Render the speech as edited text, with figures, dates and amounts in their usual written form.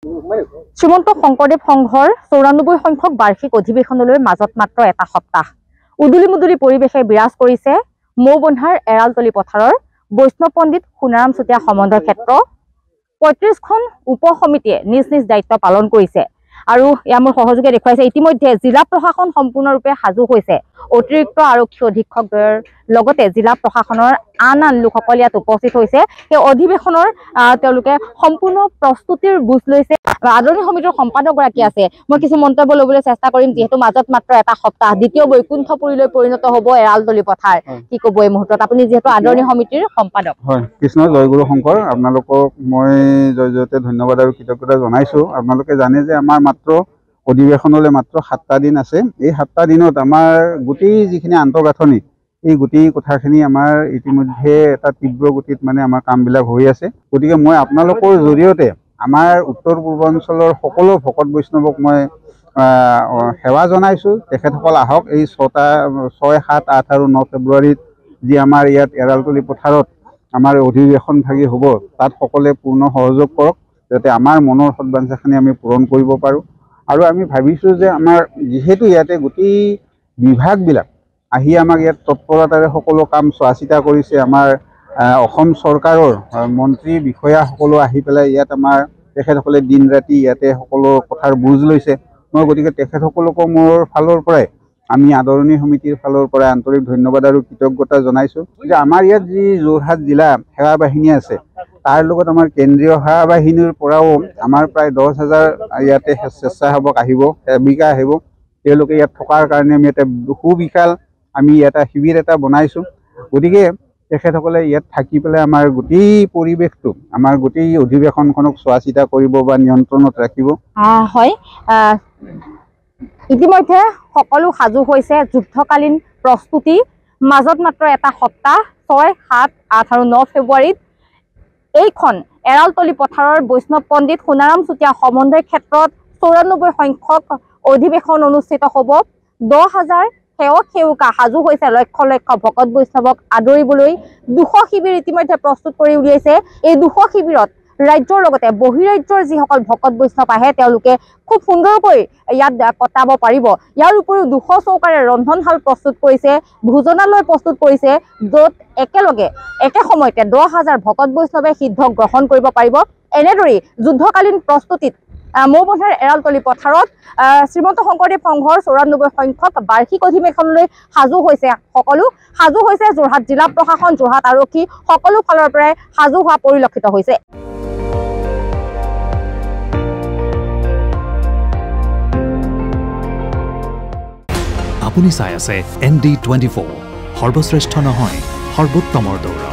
শ্ৰীমন্ত শংকৰদেৱ সংঘৰ ৯৪ সংখ্যক বাৰ্ষিক অধিৱেশনলৈ মাজত মাত্ৰ এটা সপ্তাহ উদুলি মুদুলি পৰিৱেশে বিৰাজ কৰিছে মৌবন্ধাৰ এৰালতলি পথাৰৰ বৈষ্ণৱ পণ্ডিত সোণাৰাম চুতীয়া সমন্বয় ক্ষেত্ৰ ৩৫খন উপসমিতিয়ে নিজ নিজ দায়িত্ব পালন কৰিছে আৰু ইয়াৰ মোৰ সহযোগে দেখুৱাইছে ইতিমধ্যে জিলা প্ৰশাসন সম্পূৰ্ণৰূপে সাজু হৈছে অতিৰিক্ত আৰক্ষী অধীক্ষকদ্বয়ৰ লগতে জিলা প্ৰশাসনৰ আন লোকসকল ইয়াত উপস্থিত হৈছে এই অধিৱেশনৰ তেওঁলোকে সম্পূৰ্ণ প্ৰস্তুতিৰ বুজ লৈছে আদৰণি সমিতিৰ সম্পাদকগৰাকী আছে মই কিছু মন্তব্য ল'বলৈ চেষ্টা কৰিম যিহেতু মাজত মাত্ৰ এটা সপ্তাহ দ্বিতীয় বৈকুণ্ঠপুৰীলৈ পৰিণত হ'ব এৰালতলি পথাৰ কি ক'ব এই মুহূৰ্তত আপুনি যিহেতু আদৰণি সমিতিৰ সম্পাদক হয় কৃষ্ণ জয়গুৰু শংকৰ আপোনালোকক মই জয়তে ধন্যবাদ আৰু কৃতজ্ঞতা জনাইছো আপোনালোকে জানে যে আমাৰ মাত্ৰ অধিৱেশনলৈ মাত্ৰ 7টা দিন আছে এই 7টা দিনত আমাৰ গোটেই যিখিনি আন্তঃগাঁথনি এই গোটেই কথাখিনি আমাৰ ইতিমধ্যে এটা তীব্ৰ গতিত মানে আমাৰ কামবিলাক হৈ আছে গতিকে মই আপোনালোকৰ জৰিয়তে আমাৰ উত্তৰ পূৰ্বাঞ্চলৰ সকলো ভকত বৈষ্ণৱক মই সেৱা জনাইছো তেখেতসকল আহক এই 6, 7, 8 আৰু 9 ফেব্ৰুৱাৰীত যি আমাৰ ইয়াত এৰালতলি পথাৰত আমাৰ অধিৱেশন ভাগি হ'ব তাত সকলোৱে পূৰ্ণ সহযোগ কৰক যাতে আমাৰ মনৰ সদবাঞ্ছাখিনি আমি পূৰণ কৰিব পাৰোঁ আৰু আমি ভাবিছোঁ যে আমাৰ যিহেতু ইয়াতে গোটেই বিভাগবিলাক আহি আমাক ইয়াত তৎপৰতাৰে সকলো কাম চোৱা চিতা কৰিছে আমাৰ অসম চৰকাৰৰ মন্ত্ৰী বিষয়াসকলো আহি পেলাই ইয়াত আমাৰ তেখেতসকলে দিন ৰাতি ইয়াতে সকলো কথাৰ বুজ লৈছে মই গতিকে তেখেতসকলকো মোৰ ফালৰ পৰাই আমি আদৰণি সমিতিৰ ফালৰ পৰা আন্তৰিক ধন্যবাদ আৰু কৃতজ্ঞতা জনাইছোঁ যে আমাৰ ইয়াত যি যোৰহাট জিলা সেৱা বাহিনী আছে তাৰ লগত আমাৰ কেন্দ্ৰীয় সেৱা বাহিনীৰ পৰাও আমাৰ প্ৰায় 10,000 ইয়াতে স্বেচ্ছাসেৱক আহিব সেৱিকা আহিব তেওঁলোকে ইয়াত থকাৰ কাৰণে আমি এটা সুবিশাল আমি এটা শিবিৰ এটা বনাইছোঁ গতিকে তেখেতসকলে ইয়াত থাকি পেলাই আমাৰ গোটেই পৰিৱেশটো আমাৰ গোটেই অধিৱেশনখনক চোৱা চিতা কৰিব বা নিয়ন্ত্ৰণত ৰাখিব হয় ইতিমধ্যে সকলো সাজু হৈছে যুদ্ধকালীন প্ৰস্তুতি মাজত মাত্ৰ এটা সপ্তাহ 6, 7, 8 আৰু 9 ফেব্ৰুৱাৰীত এইখন এৰালতলি পথাৰৰ বৈষ্ণৱ পণ্ডিত সোণাৰাম চুতীয়া সমন্বয় ক্ষেত্ৰত ৯৪ সংখ্যক অধিৱেশন অনুষ্ঠিত হ'ব 10,000 সেৱক সেৱিকা সাজু হৈছে লক্ষ লক্ষ ভকত বৈষ্ণৱক আদৰিবলৈ 200 শিবিৰ ইতিমধ্যে প্ৰস্তুত কৰি উলিয়াইছে এই 200 শিবিৰত ৰাজ্যৰ লগতে বহিৰাজ্যৰ যিসকল ভকত বৈষ্ণৱ আহে তেওঁলোকে খুব সুন্দৰকৈ ইয়াত কটাব পাৰিব ইয়াৰ উপৰিও 200 চৌকাৰে ৰন্ধনশাল প্ৰস্তুত কৰিছে ভোজনালয় প্ৰস্তুত কৰিছে য'ত একে সময়তে 10,000 ভকত বৈষ্ণৱে সিদ্ধ গ্ৰহণ কৰিব পাৰিব এনেদৰেই যুদ্ধকালীন প্ৰস্তুতিত মৌবন্ধাৰ এৰালতলি পথাৰত শ্ৰীমন্ত শংকৰদেৱ সংঘৰ ৯৪ সংখ্যক বাৰ্ষিক অধিৱেশনলৈ সাজু হৈছে যোৰহাট জিলা প্ৰশাসন যোৰহাট আৰক্ষী সকলো ফালৰ পৰাই সাজু হোৱা পৰিলক্ষিত হৈছে আপুনি চাই আছে ND24 সৰ্বশ্ৰেষ্ঠ নহয় সৰ্বোত্তমৰ দৌৰা